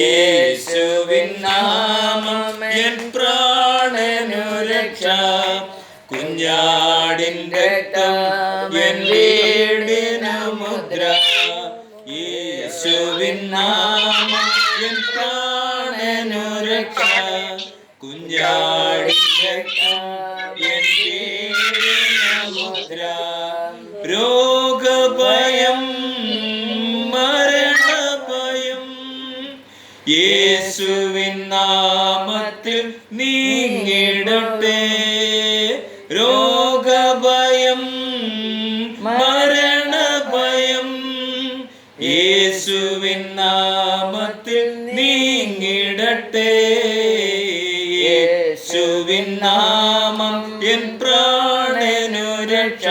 യേശുവിൻ നാമം എൻ പ്രാണനു രക്ഷ, കുഞ്ഞാടിൻ്റെ രക്തം എൻ വീടിനു മുദ്ര. യേശുവിൻ നാമം എൻ പ്രാണനു രക്ഷ, കുഞ്ഞാടിൻ്റെ രക്തം എൻ വീടിനു മുദ്ര. രോഗഭയം യേശുവിൻ നാമത്തിൽ നീങ്ങിടട്ടെ. രോഗഭയം മരണഭയം യേശുവിൻ നാമത്തിൽ നീങ്ങിടട്ടെ. യേശുവിൻ നാമം എൻ പ്രാണനു രക്ഷ,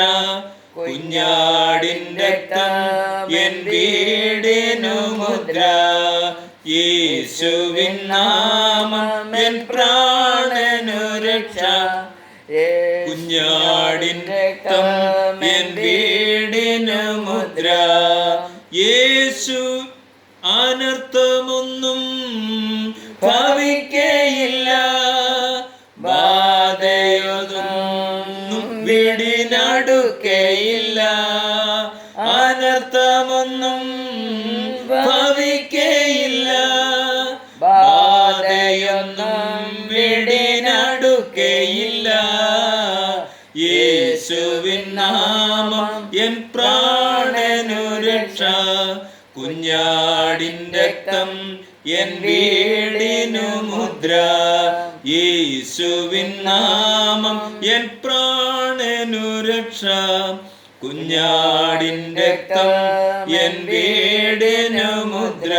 കുഞ്ഞാടിൻ്റെ രക്തം എൻ വീടിനു മുദ്ര. യേശുവിൻ നാമം എൻ പ്രാണനു രക്ഷ, കുഞ്ഞാടിൻ്റെ രക്തം എൻ വീടിനു മുദ്ര. യേശു അനർത്ഥമൊന്നും ഭവിക്കയില്ല, ബാധയൊന്നും വീടിനടുക്കയില്ല. അനർത്ഥമൊന്നും ഭവിക്കയില്ല, ബാധയൊന്നും വീടിനടുക്കയില്ല. യേശുവിൻ നാമം എൻ പ്രാണനു രക്ഷ, കുഞ്ഞാടിൻ്റെ രക്തം എൻ വീടിനു മുദ്ര. യേശുവിൻ നാമം എൻ പ്രാണനു രക്ഷ, കുഞ്ഞാടിൻ്റെ രക്തം എൻ വീടിനു മുദ്ര.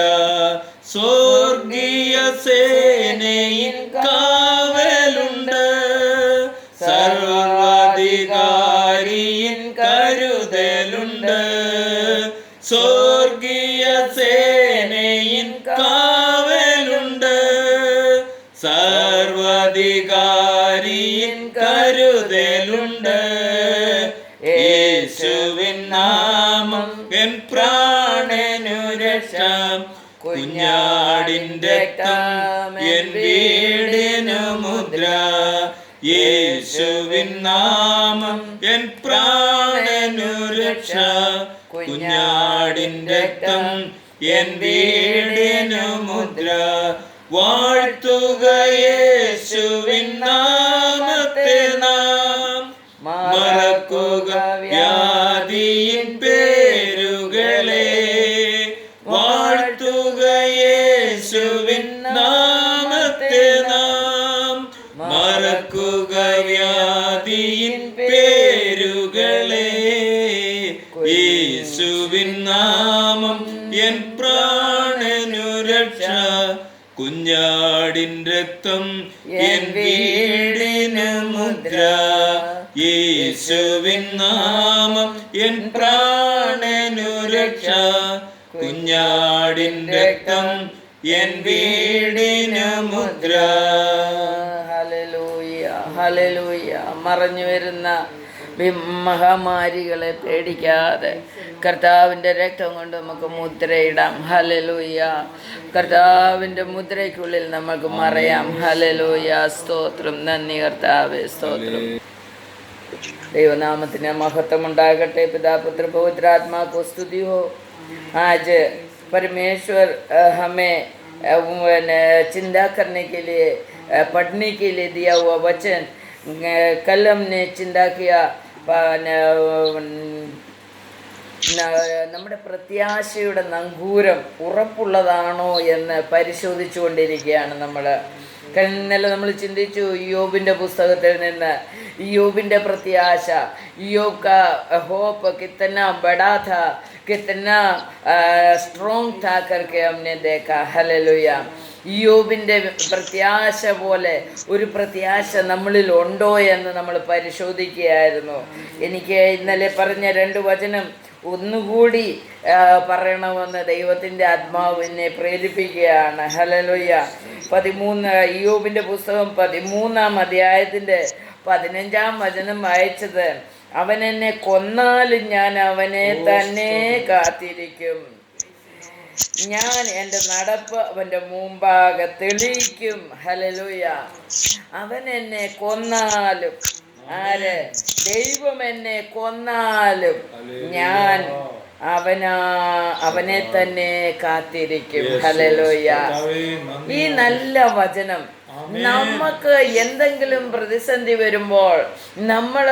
സ്വർഗീയ സേനയിൻ കാവലുണ്ട്, സർവാധികാരിയിൻ കരുതലുണ്ട്. സ്വർഗീയ സേനയിൻ കാവലുണ്ട്, സർവാധികാരിയിൻ കരുതലുണ്ട്. യേശുവിൻ നാമം എൻ പ്രാണനു രക്ഷ, കുഞ്ഞാടിൻ്റെ രക്തം എൻ വീടിനു മുദ്ര. യേശുവിൻ നാമം എൻ പ്രാണനു രക്ഷ, കുഞ്ഞാടിൻ്റെ രക്തം എൻ വീടിനു മുദ്ര. വാഴ്ത്തുക യേശുവിൻ നാമത്തെ നാം, മറക്കുക വ്യാധിയിൻ പേരുകളെ. വാഴ്ത്തുക യേശുവിൻ നാമത്തെ നാം, മറക്കുക വ്യാധിയിൻ പേരുകളെ. യേശുവിൻ നാമം എൻ പ്രാണനു രക്ഷ, കുഞ്ഞാടിൻ്റെ രക്തം എൻ വീടിനു മുദ്ര. യേശുവിൻ നാമം എൻ പ്രാണനു രക്ഷ, കുഞ്ഞാടിൻ്റെ രക്തം എൻ വീടിനു മുദ്ര. Hallelujah, hallelujah. മറഞ്ഞു വരുന്ന മഹാമാരികളെ പേടിക്കാതെ കർത്താവിൻ്റെ രക്തം കൊണ്ട് നമുക്ക് മുദ്രയിടാം. ഹല്ലേലൂയ. കർത്താവിൻ്റെ മുദ്രയ്ക്കുള്ളിൽ നമുക്ക് മറയാം. ഹല്ലേലൂയ. സ്തോത്രം, നന്ദി കർത്താവേ, സ്തോത്രം. ദൈവനാമത്തിന് മഹത്വം ഉണ്ടാകട്ടെ. पिता पुत्र पवित्र आत्मा को स्तुति हो. आज परमेश्वर हमें चिंता करने के लिए, पढ़ने के लिए दिया हुआ वचन, कल हमने चिंता किया നമ്മുടെ പ്രത്യാശയുടെ നങ്കൂരം ഉറപ്പുള്ളതാണോ എന്ന് പരിശോധിച്ചു കൊണ്ടിരിക്കുകയാണ് നമ്മൾ. ഇന്നലെ നമ്മൾ ചിന്തിച്ചു യോബിൻ്റെ പുസ്തകത്തിൽ നിന്ന് യോബിൻ്റെ പ്രത്യാശ, യോബ് का होप कितना बड़ा था, कितना स्ट्रॉन्ग था करके हमने देखा. हालेलुया. യോബിൻ്റെ പ്രത്യാശ പോലെ ഒരു പ്രത്യാശ നമ്മളിൽ ഉണ്ടോ എന്ന് നമ്മൾ പരിശോധിക്കുകയായിരുന്നു. എനിക്ക് ഇന്നലെ പറഞ്ഞ 2 വചനം ഒന്നുകൂടി പറയണമെന്ന് ദൈവത്തിൻ്റെ ആത്മാവ് എന്നെ പ്രേരിപ്പിക്കുകയാണ്. ഹല്ലേലൂയ. 13 യോബിൻ്റെ പുസ്തകം 13-ാം അധ്യായത്തിൻ്റെ 15-ാം വചനം വായിച്ചത്, അവൻ എന്നെ കൊന്നാലും ഞാൻ അവനെ തന്നെ കാത്തിരിക്കും. ഞാൻ എൻ്റെ നടപ്പ് അവൻ്റെ മുമ്പാകെ തെളിയിക്കും. ഹല്ലേലൂയ. അവൻ എന്നെ കൊന്നാലും, ആര്? ദൈവം എന്നെ കൊന്നാലും ഞാൻ അവനെ തന്നെ കാത്തിരിക്കും. ഹല്ലേലൂയ. ഈ നല്ല വചനം നമുക്ക് എന്തെങ്കിലും പ്രതിസന്ധി വരുമ്പോൾ നമ്മൾ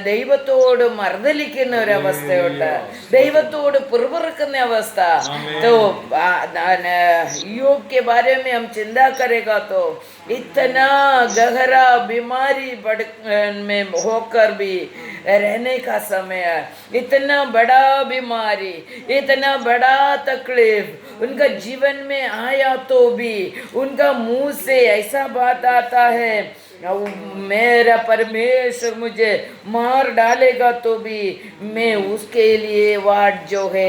ദൈവത്തോട് മറുതലിക്കുന്ന ഒരവസ്ഥയുണ്ട്, ദൈവത്തോട് പിറുപിറുക്കുന്ന അവസ്ഥ. तो योग के बारे में हम चिंता करेगा तो इतना गहरा बीमारी में होकर भी रहने का समय है, इतना बड़ा बीमारी, इतना बड़ा तकलीफ उनका जीवन में आया तो भी उनका मुंह से ऐसा बात आता है, मेरा परमेश्वर मुझे मार डालेगा तो भी मैं उसके लिए वाट जो है।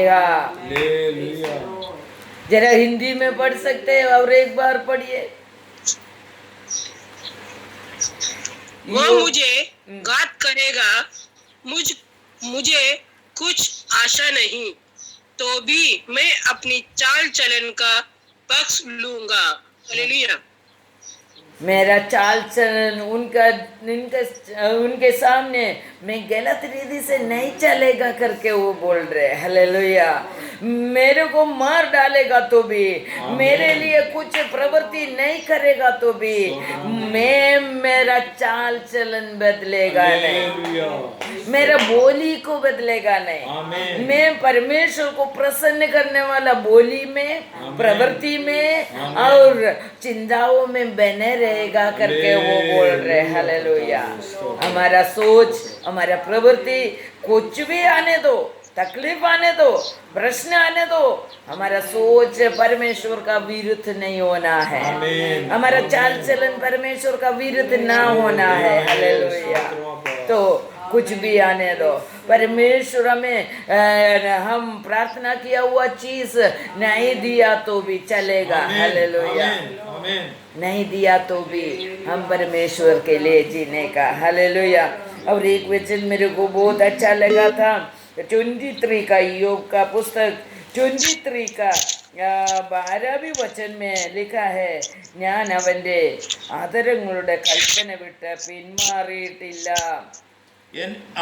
जरा हिंदी में पढ़ सकते हैं और एक बार पढ़िए। वह मुझे घात करेगा, मुझे कुछ आशा नहीं, तो भी मैं अपनी चाल चलन का पक्ष लूंगा। हालेलुया। मेरा चाल चलन उनके सामने मैं गलत रीति से नहीं चलेगा करके वो बोल रहे। हालेलुया। मेरे को मार डालेगा तो भी, मेरे लिए कुछ प्रवृत्ति नहीं करेगा तो भी मेरा चाल चलन बदलेगा नहीं, मेरा बोली को बदलेगा नहीं। मैं परमेश्वर को प्रसन्न करने वाला बोली में, प्रवृत्ति में और चिंताओं में बने रहेगा करके वो बोल रहे। हालेलुया। हमारा सोच, हमारा प्रवृत्ति कुछ भी आने दो, तकलीफ आने दो, प्रश्न आने दो, हमारा सोच परमेश्वर का विरुद्ध नहीं होना है, हमारा चाल चलन परमेश्वर का विरुद्ध ना होना है। हालेलुया। तो कुछ भी आने दो, परमेश्वर हमें हम प्रार्थना किया हुआ चीज नहीं दिया तो भी चलेगा। हालेलुया। नहीं दिया तो भी हम परमेश्वर के लिए जीने का। हालेलुया। और एक वचन मेरे को बहुत अच्छा लगा था, 23 का, योग का पुस्तक 23 का 12वीं वचन में लिखा है, ഞാൻ അവൻ്റെ ആദരങ്ങളുടെ കൽപ്പന വിട്ട് പിന്മാറിയിട്ടില്ല.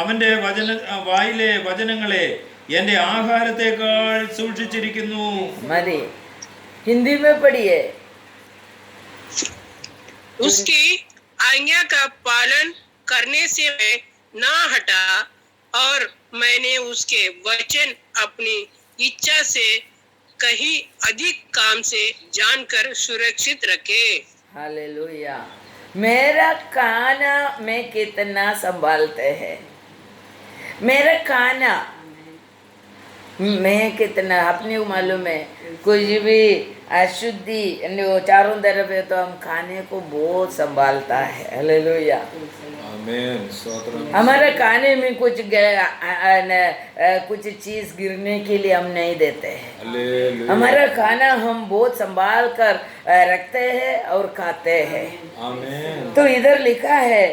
അവന്റെ വായിലെ വചനങ്ങളെ എന്റെ ആഹാരത്തെക്കാൾ സൂക്ഷിച്ചിരിക്കുന്നു. മതി. हिंदी में पढ़िए। उसकी आज्ञा का पालन करने से मैं ना हटा और मैंने उसके वचन अपनी इच्छा से कहीं अधिक काम से जानकर सुरक्षित रखे। हालेलुया। मेरा काना में कितना संभालते हैं, मेरा काना मैं कितना, अपने को मालूम है, कुछ भी अशुद्धि चारों तरफ है तो हम खाने को बहुत संभालता है। हालेलुया। हमारे खाने में कुछ चीज गिरने के लिए हम नहीं देते हैं। हमारा खाना हम बहुत संभाल कर रखते हैं और खाते हैं। तो इधर लिखा है,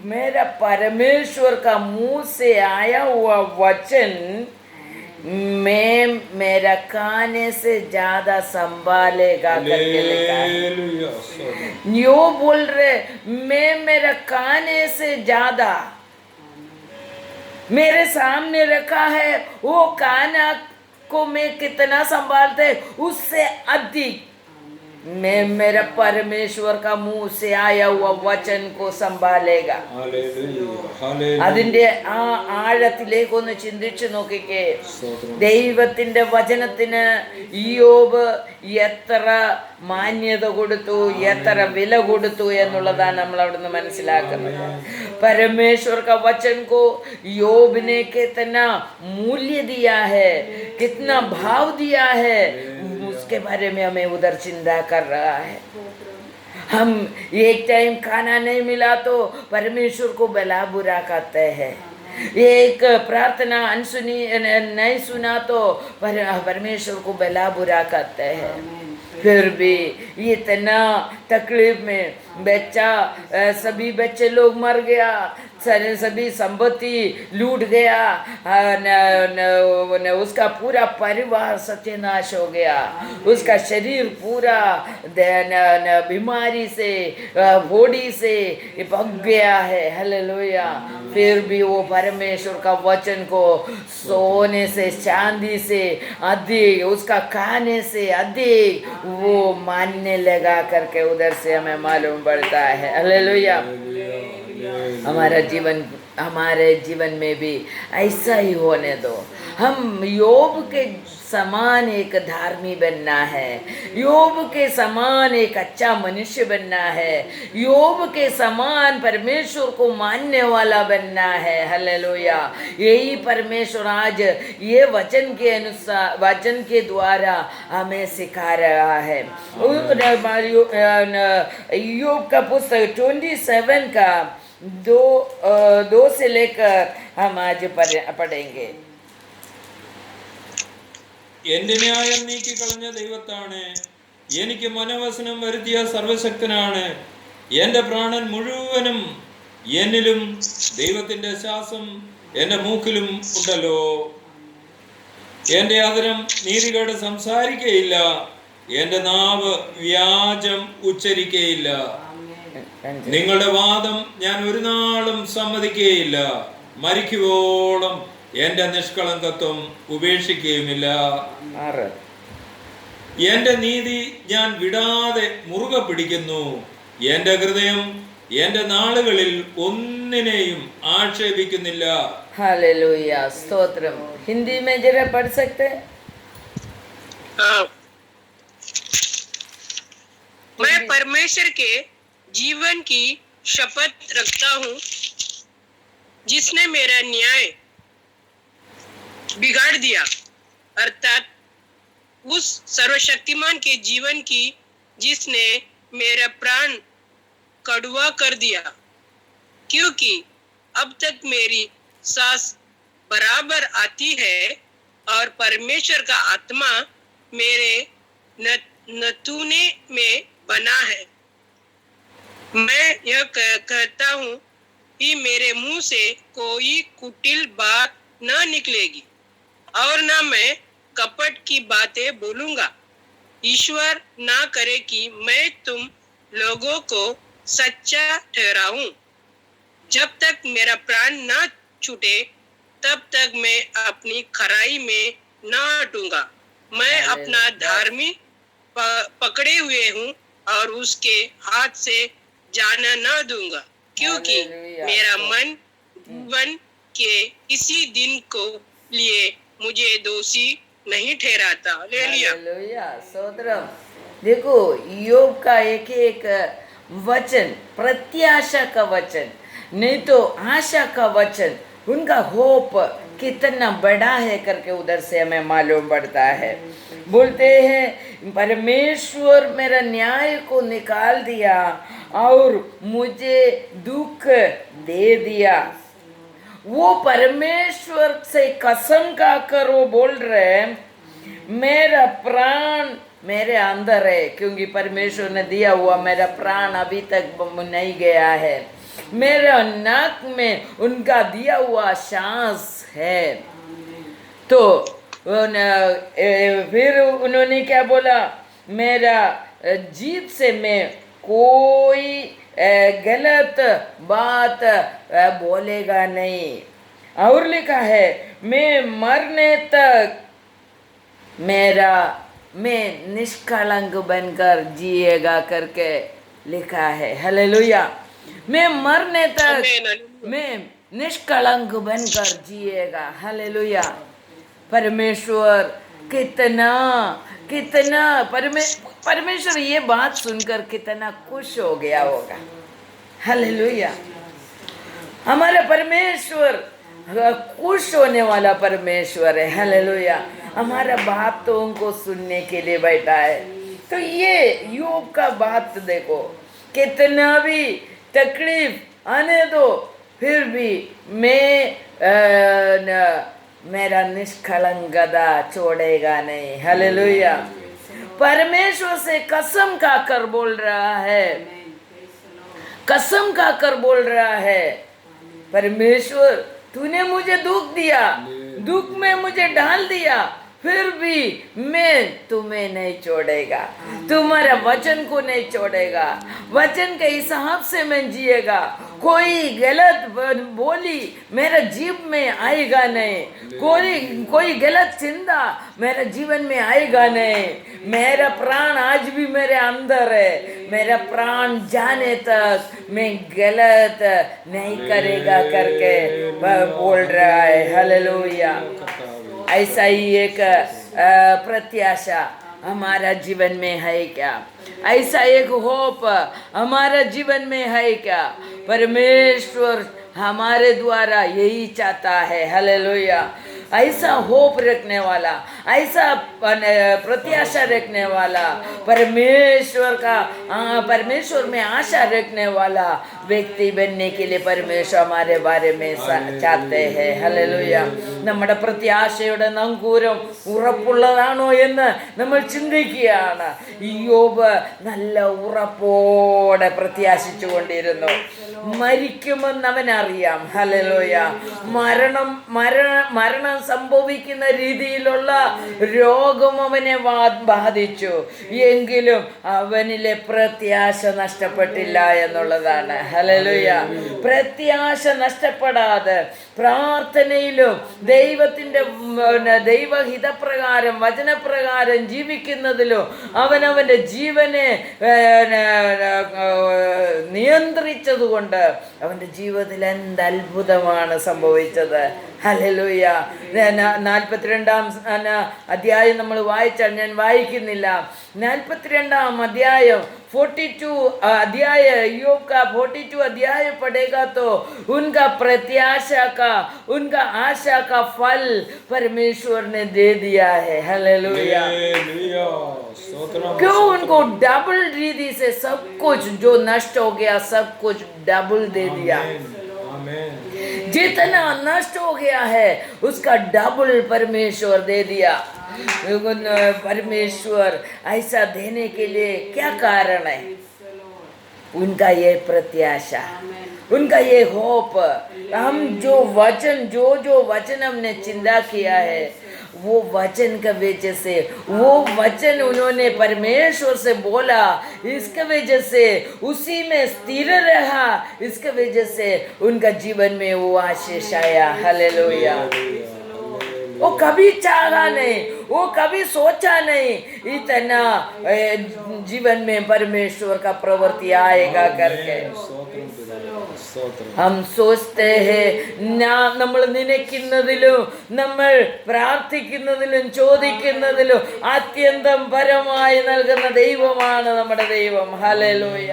मेरा परमेश्वर का मुंह से आया हुआ वचन मैं मेरा खाने से ज्यादा संभालेगा करके लिखा है। यो बोल रहे, मैं मेरा खाने से ज्यादा मेरे सामने रखा है, वो खाना को मैं कितना संभालते उससे अधिक मैं मेरा परमेश्वर का मुंह से आया हुआ वचन को संभालेगा. അതിന്റെ ആ ആഴത്തിലേക്കൊന്ന് ചിന്തിച്ചു നോക്കിക്കേ. ദൈവത്തിന്റെ വചനത്തിന് ഇയ്യോബ് എത്ര മാന്യത കൊടുത്തു, എത്ര വില കൊടുത്തു എന്നുള്ളതാണ് നമ്മൾ അവിടുന്ന് മനസ്സിലാക്കുന്നത്. परमेश्वर का वचन को योग ने कितना मूल्य दिया है, कितना भाव दिया है, उसके बारे में हमें उधर चिंता कर रहा है. हम एक टाइम खाना नहीं मिला तो परमेश्वर को भला बुरा कहते हैं. एक प्रार्थना अनसुनी नहीं सुना तो परमेश्वर को भला बुरा कहते हैं. फिर भी इतना तकलीफ में बच्चा, सभी बच्चे लोग मर गया सारे सभी संपत्ति लूट गया, उसका पूरा परिवार सत्यानाश हो गया, उसका शरीर पूरा बीमारी से, बॉडी से पक गया है। हालेलुया। फिर भी वो परमेश्वर का वचन को सोने से, चांदी से अधिक, उसका खाने से अधिक वो मानने लगा करके उधर से हमें मालूम पड़ता है। हालेलुया। हमारे जीवन में भी ऐसा ही होने दो। हम योब के समान एक धार्मी बनना है, योब के समान एक अच्छा मनुष्य बनना है, योब के समान परमेश्वर को मानने वाला बनना है। हालेलुया। यही परमेश्वर आज ये वचन के अनुसार, वचन के द्वारा हमें सिखा रहा है। योब का पुस्तक 27 का 2 से लेकर हम आज पढ़ेंगे। എന്റെ ന്യായം നീക്കിക്കളഞ്ഞ ദൈവത്താണ്, എനിക്ക് മനവസനം വരുത്തിയ സർവശക്തനാണ്. എന്റെ പ്രാണൻ മുഴുവനും എന്നിലും ദൈവത്തിന്റെ ശ്വാസം എന്റെ മൂക്കിലും ഉണ്ടല്ലോ. എന്റെ അധരം നീതികേട് സംസാരിക്കയില്ല, എന്റെ നാവ് വ്യാജം ഉച്ചരിക്കയില്ല. നിങ്ങളുടെ വാദം ഞാൻ ഒരു നാളും സമ്മതിക്കുകയില്ല, മരിക്കുവോളം എന്റെ നിഷ്കളങ്കത്വം ഉപേക്ഷിക്കുകയുമില്ല. എന്റെ നീതി ഞാൻ വിടാതെ മുറുകെ പിടിക്കുന്നു, എന്റെ ഹൃദയം എന്റെ നാളുകളിൽ ഒന്നിനെയും ആക്ഷേപിക്കുന്നില്ല. हालेलुया, स्तोत्रम। हिंदी में जरा पढ़ सकते हैं? हाँ। मैं परमेश्वर के जीवन की शपथ रखता हूँ, जिसने मेरा न्याय बिगाड़ दिया, अर्थात उस सर्वशक्तिमान के जीवन की जिसने मेरा प्राण कड़वा कर दिया, क्योंकि अब तक मेरी सांस बराबर आती है और परमेश्वर का आत्मा मेरे नथुने में बना है। मैं यह कहता हूँ कि मेरे मुंह से कोई कुटिल बात न निकलेगी और न मैं कपट की बातें बोलूंगा। ईश्वर ना करे कि मैं तुम लोगों को सच्चा ठहराऊं। जब तक मेरा प्राण न छूटे तब तक मैं अपनी खराई में न हटूंगा। मैं अपना धार्मिक पकड़े हुए हूँ और उसके हाथ से जाना न दूंगा, क्योंकि मेरा मन जीवन के इसी दिन को लिए मुझे दोषी नहीं ठहराता। हालेलुया, स्तोत्रम। देखो, योग का एक एक वचन प्रत्याशा का वचन, नहीं तो आशा का वचन, उनका होप कितना बड़ा है करके उधर से हमें मालूम पड़ता है। बोलते हैं परमेश्वर मेरा न्याय को निकाल दिया और मुझे दुख दे दिया। वो परमेश्वर से कसम का कर वो बोल रहे मेरा प्राण मेरे अंदर है, क्योंकि परमेश्वर ने दिया हुआ मेरा प्राण अभी तक नहीं गया है, मेरा नाक में उनका दिया हुआ सांस है। तो फिर उन्होंने क्या बोला, मेरा जीभ से मैं कोई गलत बात बोलेगा नहीं। और लिखा है मैं मरने तक मैं निष्कलंक बनकर जिएगा करके लिखा है। हालेलुया। मैं मरने तक मैं निष्कलंक बनकर जिएगा। हालेलुया। परमेश्वर कितना कितना परमेश्वर ये बात सुनकर कितना खुश हो गया होगा। हालेलुया। हमारा परमेश्वर खुश होने वाला परमेश्वर है। हालेलुया। हमारा बात तो उनको सुनने के लिए बैठा है। तो ये योग का बात देखो, कितना भी तकलीफ आने दो फिर भी मैं मेरा निष्कलंकता छोड़ेगा नहीं। हालेलुया। परमेश्वर से कसम खाकर बोल रहा है, कसम खाकर बोल रहा है परमेश्वर तूने मुझे दुख दिया, दुख में मुझे डाल दिया, फिर भी मैं तुम्हें नहीं छोड़ेगा, तुम्हारा वचन को नहीं छोड़ेगा, वचन के हिसाब से मैं जिएगा। कोई गलत बोली मेरे जीव में आएगा नहीं, कोई गलत चिंता मेरे जीवन में आएगा नहीं। मेरा प्राण आज भी मेरे अंदर है, मेरा प्राण जाने तक मैं गलत नहीं करेगा करके बोल रहा है। हालेलुया। ऐसा ही एक प्रत्याशा हमारा जीवन में है क्या? ऐसा एक होप हमारा जीवन में है क्या? परमेश्वर हमारे द्वारा यही चाहता है। हालेलुया। ऐसा होप रखने वाला, ऐसा प्रत्याशा रखने वाला, परमेश्वर में आशा रखने वाला व्यक्ति बनने के लिए परमेश्वर हमारे बारे में चाहते हैं। ഹല്ലേലൂയ. നമ്മുടെ പ്രത്യാശയുടെ നങ്കൂരം ഉറപ്പുള്ളതാണോ എന്ന് നമ്മൾ ചിന്തിക്കുകയാണ്. യോബ് നല്ല ഉറപ്പോടെ പ്രത്യാശിച്ചു കൊണ്ടിരുന്നു. മരിക്കുമെന്ന് അവനറിയാം. ഹല്ലേലൂയ. മരണം സംഭവിക്കുന്ന രീതിയിലുള്ള രോഗം അവനെ ബാധിച്ചു, എങ്കിലും അവനിലെ പ്രത്യാശ നഷ്ടപ്പെട്ടില്ല എന്നുള്ളതാണ്. ഹല്ലേലൂയ. പ്രത്യാശ നഷ്ടപ്പെടാതെ പ്രാർത്ഥനയിലും ദൈവത്തിൻ്റെ ദൈവഹിതപ്രകാരം വചനപ്രകാരം ജീവിക്കുന്നതിലും അവനവൻ്റെ ജീവനെ നിയന്ത്രിച്ചതുകൊണ്ട് അവൻ്റെ ജീവിതത്തിൽ എന്ത് അത്ഭുതമാണ് സംഭവിച്ചത്. ഹല്ലേലൂയ. 42-ാം അധ്യായം നമ്മൾ വായിച്ചാൽ, ഞാൻ വായിക്കുന്നില്ല, 42-ാം അധ്യായം 42 अध्याय, योग का 42 अध्याय पढ़ेगा तो उनका प्रत्याशा का, उनका आशा का फल परमेश्वर ने दे दिया है। हालेलुया। क्यों? उनको डबल रीति से सब कुछ जो नष्ट हो गया सब कुछ डबल दे दिया। जितना नष्ट हो गया है उसका डबल परमेश्वर दे दिया। परमेश्वर ऐसा देने के लिए क्या कारण है? उनका ये प्रत्याशा, उनका ये होप। हम जो वचन हमने चिंता किया है, वो वचन का वजह से, वो वचन उन्होंने परमेश्वर से बोला, इसके वजह से उसी में स्थिर रहा, इसके वजह से उनका जीवन में वो आशीष आया। हालेलुया। वो कभी चाहा नहीं, वो कभी सोचा नहीं इतना जीवन में परमेश्वर का प्रवृत्ति आएगा करके। हम सोचते हैं നമ്മൾ നനയ്ക്കുന്നതിലും നമ്മൾ പ്രാർത്ഥിക്കുന്നതിലും ചോദിക്കുന്നതിലും അത്യന്തം പരമായി നൽകുന്ന ദൈവമാണ് നമ്മുടെ ദൈവം. ഹല്ലേലൂയ.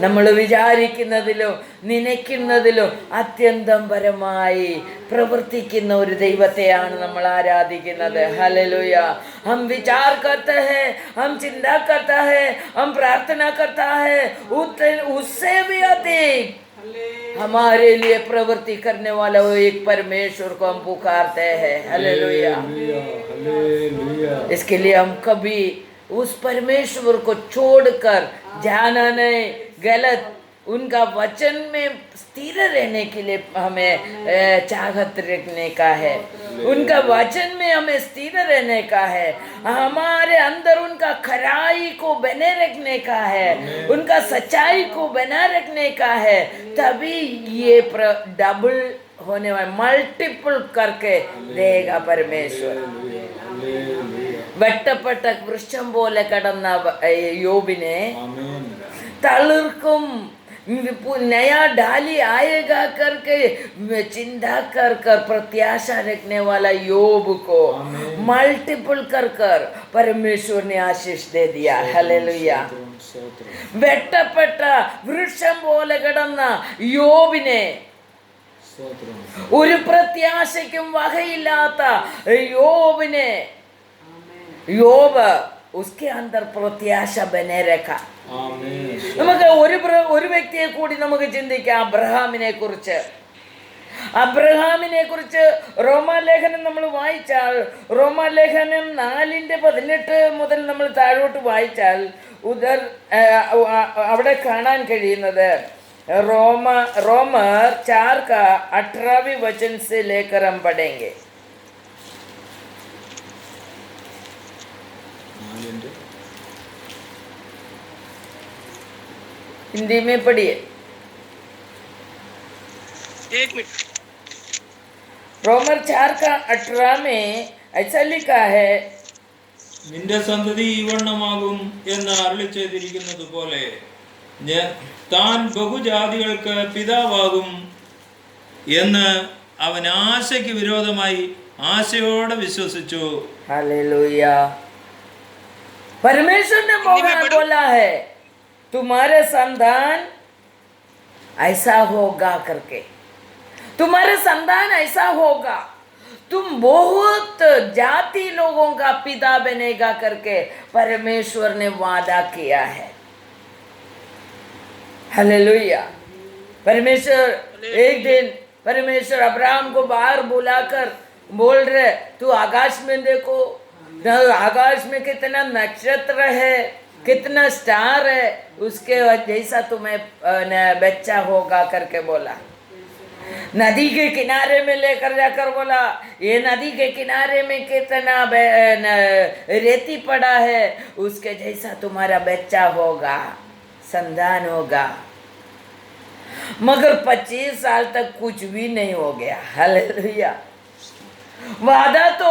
നമ്മൾ വിചാരിക്കുന്നതിലും നനയ്ക്കുന്നതിലും അത്യന്തം പരമായി പ്രവർത്തിക്കുന്ന ഒരു ദൈവത്തെയാണ് നമ്മൾ ആരാധിക്കുന്നത്. ഹല്ലേലൂയ. हम विचार करते हैं, हम चिंता करता है, हम प्रार्थना करता है, उससे भी अधिक हमारे लिए प्रवृत्ति करने वाला वो एक परमेश्वर को हम पुकारते हैं। हालेलुया। इसके लिए हम कभी उस परमेश्वर को छोड़कर जाना नहीं, गलत उनका वचन में स्थिर रहने के लिए हमें चाहत रखने का है, उनका वचन में हमें स्थिर रहने का है, हमारे अंदर उनका खराई को बने रखने का है, उनका सच्चाई को बना रखने का है। तभी ये डबल होने वाला, मल्टीपल करके देगा परमेश्वर। വെട്ടപ്പെട്ട വൃക്ഷം പോലെ കടന്ന യോബിനെ തളിർക്കും नया डाली आएगा करके चिंता कर प्रत्याशा रखने वाला യോബ് को मल्टीपल कर परमेश्वर ने आशीष दे दिया। हालेलुया। വെട്ടപ്പെട്ട വൃക്ഷം പോലെ കിടന്ന യോബിനെ, ഒരു പ്രത്യാശയ്ക്കും വകയില്ലാത്ത യോബിനെ, യോബ് उसके अंदर प्रत्याशा बने रखा। നമുക്ക് ഒരു വ്യക്തിയെ കൂടി നമുക്ക് ചിന്തിക്കാം, അബ്രഹാമിനെ കുറിച്ച്. റോമാലേഖനം നമ്മൾ വായിച്ചാൽ, റോമാലേഖനം 4:18 മുതൽ നമ്മൾ താഴോട്ട് വായിച്ചാൽ അവിടെ കാണാൻ കഴിയുന്നത്, रोमर 4 का 18वीं वचन से लेकर हम पढ़ेंगे। हिंदी में पढ़िए। 1 मिनट। रोमर 4 का 18 में ऐसा लिखा है, നിന്റെ സന്തതി ഈവണ്ണമാകും എന്ന് അരുളി ചെയ്തിരിക്കുന്നത് പോലെ താൻ ബഹുജാതികൾക്ക് പിതാവാകും എന്ന് അവൻ ആശയ്ക്ക് വിരോധമായി ആശയോടെ വിശ്വസിച്ചു. हालेलुया। परमेश्वर ने बोला है तुम्हारे संतान ऐसा होगा करके, तुम्हारे संतान ऐसा होगा, तुम बहुत जाति लोगों का पिता बनेगा करके परमेश्वर ने वादा किया है। हालेलुया। परमेश्वर एक दिन परमेश्वर अब्राहम को बाहर बुलाकर बोल रहे, तू आकाश में देखो, आकाश में कितना नक्षत्र है, कितना स्टार है, उसके जैसा तुम्हें बच्चा होगा करके बोला। नदी के किनारे में लेकर जाकर बोला, ये नदी के किनारे में कितना रेती पड़ा है, उसके जैसा तुम्हारा बच्चा होगा, संतान होगा। मगर 25 साल तक कुछ भी नहीं हो गया। हालेलुया। वादा तो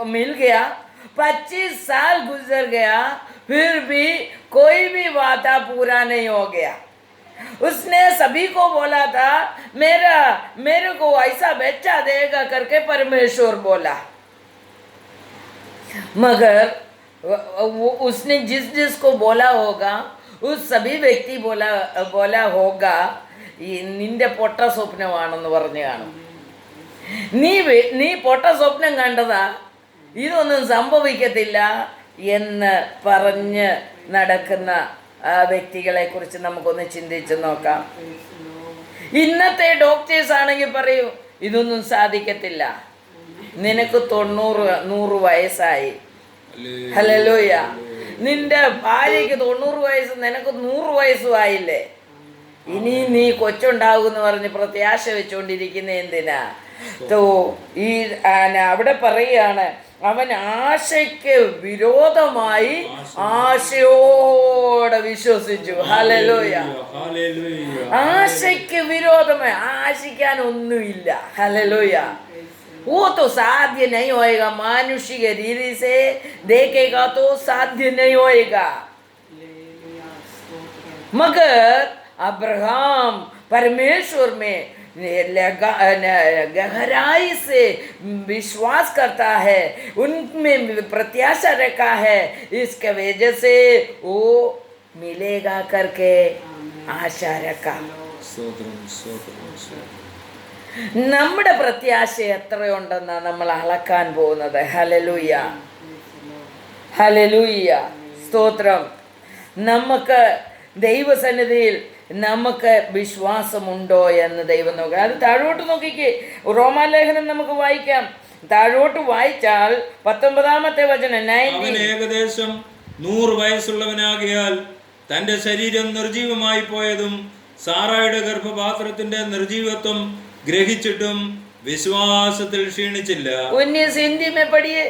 मिल गया, 25 साल गुजर गया, फिर भी कोई भी वादा पूरा नहीं हो गया। उसने सभी को बोला था मेरे को ऐसा बच्चा देगा करके परमेश्वर बोला, मगर उसने जिस को बोला होगा उस सभी व्यक्ति बोला होगा നിന്റെ പൊട്ട സ്വപ്നമാണെന്ന് പറഞ്ഞു കാണും. നീ പൊട്ട സ്വപ്നം കണ്ടതാ, ഇതൊന്നും സംഭവിക്കത്തില്ല എന്ന് പറഞ്ഞ് നടക്കുന്ന വ്യക്തികളെ കുറിച്ച് നമുക്കൊന്ന് ചിന്തിച്ചു നോക്കാം. ഇന്നത്തെ ഡോക്ടേഴ്സ് ആണെങ്കിൽ പറയും ഇതൊന്നും സാധിക്കത്തില്ല, നിനക്ക് 90-100 വയസ്സായി. ഹല്ലേലൂയ. നിന്റെ ഭാര്യയ്ക്ക് 90 വയസ്സ്, നിനക്ക് 100 വയസ്സും ആയില്ലേ, ഇനി നീ കൊച്ചുണ്ടാകുമെന്ന് പറഞ്ഞ് പ്രത്യാശ വെച്ചുകൊണ്ടിരിക്കുന്ന എന്തിനാ? ഈ അവിടെ പറയുകയാണ്, അവൻ ആശയ്ക്ക് വിരോധമായി ആശയോടെ വിശ്വസിച്ചു. ഹല്ലേലൂയ. ആശയ്ക്ക് വിരോധമായി, ആശിക്കാൻ ഒന്നുമില്ല. ഹല്ലേലൂയ. वो तो साध्य नहीं होएगा, मानुषिक रीति से देखेगा तो साध्य नहीं होएगा। मगर अब्राहम परमेश्वर में गहराई से विश्वास करता है, उनमें प्रत्याशा रखा है, इसके वजह से वो मिलेगा करके आशा रखा. നമ്മുടെ പ്രത്യാശ എത്രയുണ്ടെന്നാണ് നമ്മൾ അളക്കാൻ പോകുന്നത്. ഹല്ലേലൂയ, ഹല്ലേലൂയ, സ്തോത്രം. നമുക്ക് ദൈവസന്നിധിയിൽ നമുക്ക് വിശ്വാസമുണ്ടോ എന്ന് ദൈവം നോക്കുക. അത് താഴോട്ട് നോക്കിക്കേ, റോമാലേഖനം നമുക്ക് വായിക്കാം. താഴോട്ട് വായിച്ചാൽ 19-ാമത്തെ വചനം, അവൻ ഏകദേശം 100 വയസ്സുള്ളവനാകിയാൽ തന്റെ ശരീരം നിർജീവമായി പോയതും സാറായുടെ ഗർഭപാത്രത്തിന്റെ നിർജീവത്വം ഗ്രഹിച്ചിട്ടും വിശ്വാസത്തിൽ ക്ഷീണിച്ചില്ല. 19 हिंदी में पढ़िए.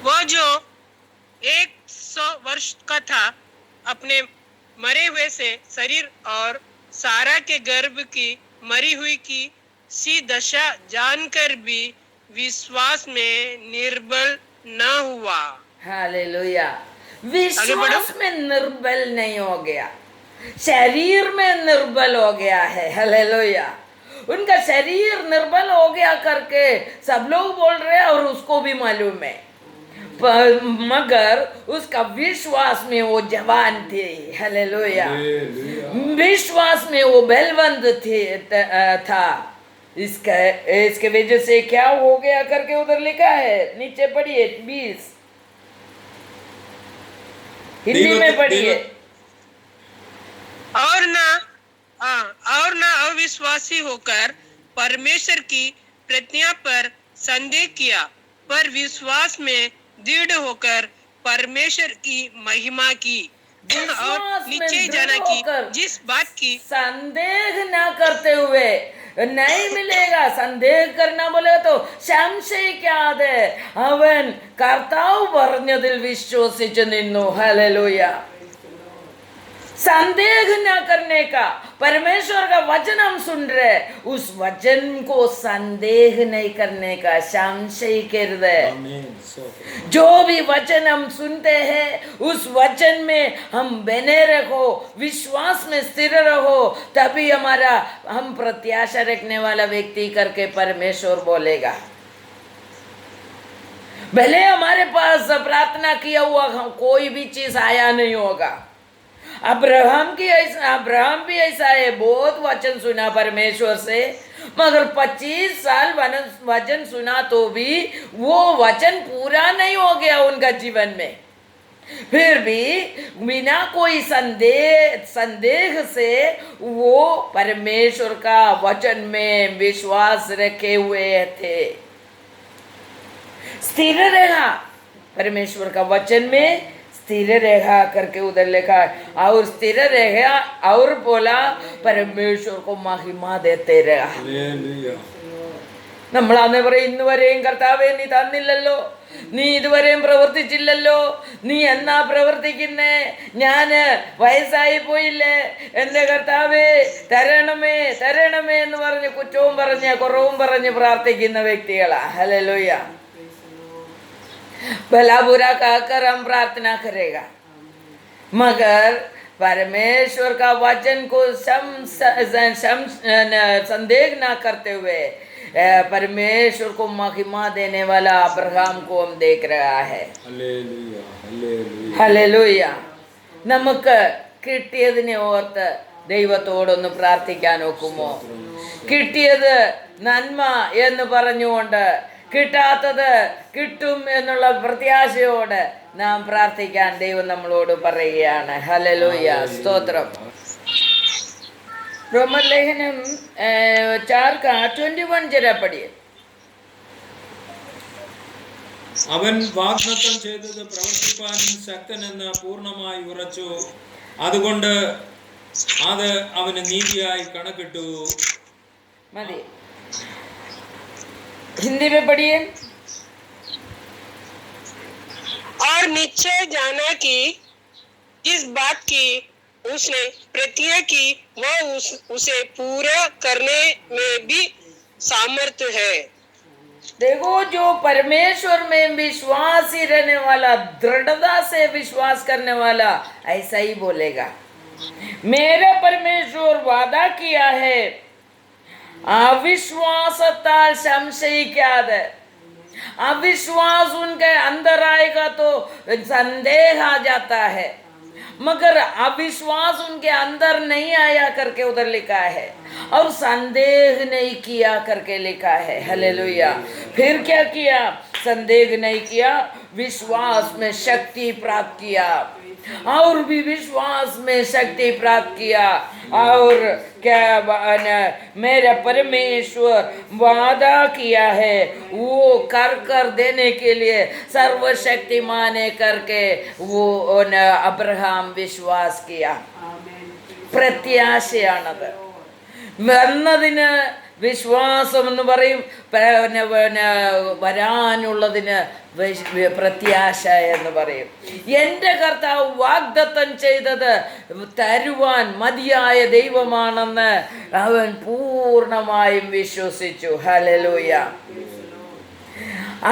वो जो 100 वर्ष का था, अपने मरे हुए से शरीर और सारा के गर्भ की मरी हुई की सी दशा जानकर भी विश्वास में निर्बल न हुआ. हालेलुया. विश्वास में निर्बल नहीं हो गया, शरीर में निर्बल हो गया है. हालेलुया. उनका शरीर निर्बल हो गया करके सब लोग बोल रहे हैं और उसको भी मालूम है, मगर उसका विश्वास में वो जवान थे. हालेलुया. विश्वास में वो बलवंत था. इसके वजह से क्या हो गया करके उधर लिखा है, नीचे पढ़िए 20 हिंदी में पढ़िए. और ना अविश्वासी होकर परमेश्वर की प्रतिज्ञा पर संदेह किया, पर विश्वास में दृढ़ होकर परमेश्वर की महिमा की और विश्वास में निश्चय दृढ़ जाना होकर की जिस बात की संदेह ना करते हुए नहीं मिलेगा. संदेह करना बोले तो സംശയിക്കാതെ അവൻ കർത്താവ് പറഞ്ഞതിൽ വിശ്വസിച്ചു നിന്നു. ഹല്ലേലൂയ. संदेह न करने का. परमेश्वर का वचन हम सुन रहे, उस वचन को संदेह नहीं करने का. संशय कर दे. ആമേൻ. സ്തോത്രം. जो भी वचन हम सुनते हैं उस वचन में हम बने रहो, विश्वास में स्थिर रहो, तभी हमारा हम प्रत्याशा रखने वाला व्यक्ति करके परमेश्वर बोलेगा. भले हमारे पास प्रार्थना किया हुआ कोई भी चीज आया नहीं होगा. अब्राहम भी ऐसा है, बहुत वचन सुना परमेश्वर से, मगर 25 साल वचन सुना तो भी वो वचन पूरा नहीं हो गया उनका जीवन में. फिर भी बिना कोई संदेह से वो परमेश्वर का वचन में विश्वास रखे हुए थे. स्थिर रहा परमेश्वर का वचन में, स्थिर रहा करके उधर लिखा है. और स्थिर रहा और बोला परमेश्वर को महिमा देते रहा. ഹല്ലേലൂയ. നമ്മളാന്ന് പറയും, ഇന്ന് വരെയും കർത്താവേ നീ തന്നില്ലല്ലോ, നീ ഇതുവരെയും പ്രവർത്തിച്ചില്ലല്ലോ, നീ എന്നാ പ്രവർത്തിക്കുന്നേ, ഞാന് വയസ്സായി പോയില്ലേ, എന്റെ കർത്താവേ തരണമേ തരണമേ എന്ന് പറഞ്ഞ് കുറ്റവും പറഞ്ഞ് കുറവും പറഞ്ഞ് പ്രാർത്ഥിക്കുന്ന വ്യക്തികളാ. ഹല്ലേലൂയ. भला बुरा कहकर हम प्रार्थना करेगा, मगर परमेश्वर का वचन को संदेह ना करते हुए परमेश्वर को महिमा देने वाला अब्राहम को हम देख रहा है. ഹല്ലേലൂയ. ഹല്ലേലൂയ. ഹല്ലേലൂയ. നമുക്ക് കിട്ടിയതിനെ ഓർത്ത് ദൈവത്തോടൊന്ന് പ്രാർത്ഥിക്കാൻ ഒക്കുമോ? കിട്ടിയത് നന്മ എന്ന് പറഞ്ഞുകൊണ്ട് കിട്ടാത്തത് കിട്ടും എന്നുള്ള പ്രത്യാശയോടെ നാം പ്രാർത്ഥിക്കാൻ ദൈവം നമ്മളോട് പറയുകയാണ്. ഹല്ലേലൂയ. സ്തോത്രം. रोमन लेखनम 4:21 जरा पढ़िए. അവൻ വാഗ്ദത്തം ചെയ്തത് പ്രവർത്തിപ്പാനും ശക്തനെന്ന് പൂർണ്ണമായി ഉറച്ചു, അതുകൊണ്ട് അത് അവന് നീതിയായി കണക്കിട്ടു. मതി. हिंदी में पढ़िए. और निश्चय जाना कि जिस बात की उसने प्रतिज्ञा की वह उसे पूरा करने में भी सामर्थ्य है. देखो, जो परमेश्वर में विश्वासी रहने वाला, दृढ़ता से विश्वास करने वाला ऐसा ही बोलेगा. मेरा परमेश्वर वादा किया है, अविश्वासताल संशयिकादे. अविश्वास उनके अंदर आएगा तो संदेह आ जाता है, मगर अविश्वास उनके अंदर नहीं आया करके उधर लिखा है, और संदेह नहीं किया करके लिखा है. हालेलुया. फिर क्या किया? संदेह नहीं किया, विश्वास में शक्ति प्राप्त किया, और भी विश्वास में शक्ति प्राप्त किया. और क्या मेरा परमेश्वर वादा किया है वो कर देने के लिए सर्वशक्तिमान है करके वो अब्राहम विश्वास किया. പ്രത്യാശയാണത്. വന്നതിന് വിശ്വാസം എന്ന് പറയും, വരാനുള്ളതിന് പ്രത്യാശ എന്ന് പറയും. എൻ്റെ കർത്താവ് വാഗ്ദത്തം ചെയ്തത് തരുവാൻ മതിയായ ദൈവമാണെന്ന് അവൻ പൂർണ്ണമായും വിശ്വസിച്ചു. ഹല്ലേലൂയ.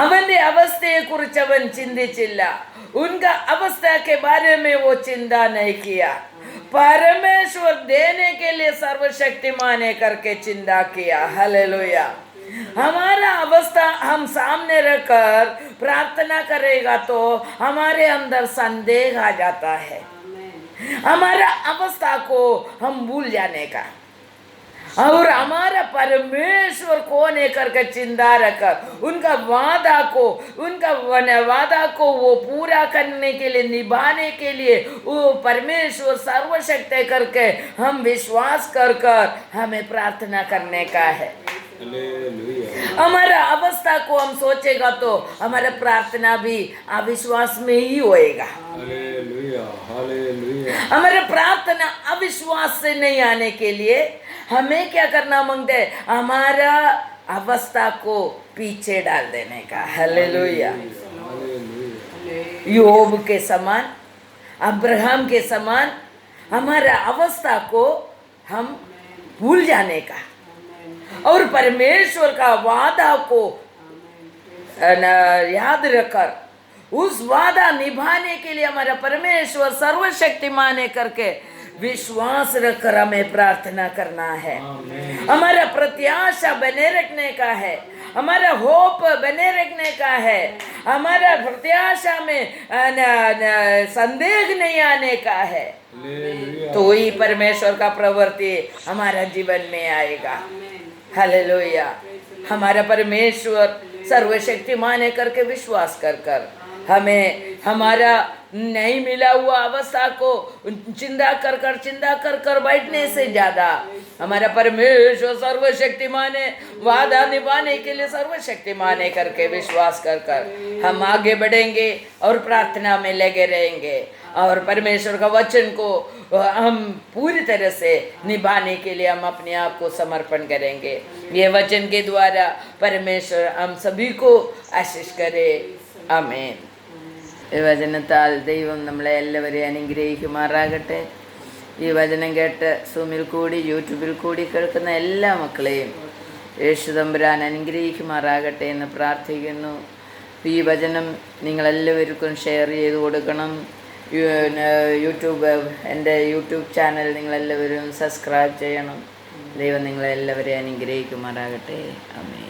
അവന്റെ അവസ്ഥയെ കുറിച്ച് അവൻ ചിന്തിച്ചില്ല. उनका अवस्था के बारे में वो चिंता नहीं किया. परमेश्वर देने के लिए सर्वशक्तिमान है करके चिंता किया. हालेलुया. हमारा अवस्था हम सामने रखकर प्रार्थना करेगा तो हमारे अंदर संदेह आ जाता है, हमारा अवस्था को हम भूल जाने का, और हमारा परमेश्वर कौन है करके चिंता रखकर उनका वादा को वो पूरा करने के लिए, निभाने के लिए वो परमेश्वर सर्वशक्ति करके हम विश्वास कर हमें प्रार्थना करने का है. हालेलुया, हमारा अवस्था को हम सोचेगा तो हमारा प्रार्थना भी अविश्वास में ही होएगा। हालेलुया, हालेलुया, हमारा प्रार्थना अविश्वास से नहीं आने के लिए हमें क्या करना मांगते हैं? हमारा अवस्था को पीछे डाल देने का। हालेलुया। हालेलुया, योब के समान, अब्राहम के समान हमारा अवस्था को हम भूल जाने का और परमेश्वर का वादा को याद रखकर उस वादा निभाने के लिए हमारा परमेश्वर सर्वशक्तिमान है करके विश्वास रखकर हमें प्रार्थना करना है। हमारा प्रत्याशा बने रखने का है, हमारा होप बने रखने का है, हमारा प्रत्याशा में संदेह नहीं आने का है। तो ही परमेश्वर का प्रवृत्ति हमारा जीवन में आएगा। हालेलुया। हमारा परमेश्वर सर्वशक्तिमान है करके विश्वास कर कर हमें हमारा नहीं मिला हुआ अवस्था को चिंता कर बैठने से ज्यादा हमारा परमेश्वर सर्वशक्तिमान है, वादा निभाने के लिए सर्वशक्तिमान है करके विश्वास कर कर हम आगे बढ़ेंगे और प्रार्थना में लगे रहेंगे और परमेश्वर का वचन को हम पूरी तरह से निभाने के लिए हम अपने आप को समर्पण करेंगे। ये वचन के द्वारा परमेश्वर हम सभी को आशीष करे। आमीन। ഈ വചനത്താൽ ദൈവം നമ്മളെ എല്ലാവരെയും അനുഗ്രഹിക്കുമാറാകട്ടെ. ഈ വചനം കേട്ട് സൂമിൽ കൂടി യൂട്യൂബിൽ കൂടി കേൾക്കുന്ന എല്ലാ മക്കളെയും യേശു തമ്പുരാൻ അനുഗ്രഹിക്കുമാറാകട്ടെ എന്ന് പ്രാർത്ഥിക്കുന്നു. ഈ വചനം നിങ്ങളെല്ലാവർക്കും ഷെയർ ചെയ്ത് കൊടുക്കണം. എൻ്റെ യൂട്യൂബ് ചാനൽ നിങ്ങളെല്ലാവരും സബ്സ്ക്രൈബ് ചെയ്യണം. ദൈവം നിങ്ങളെല്ലാവരെയും അനുഗ്രഹിക്കുമാറാകട്ടെ. ആമേൻ.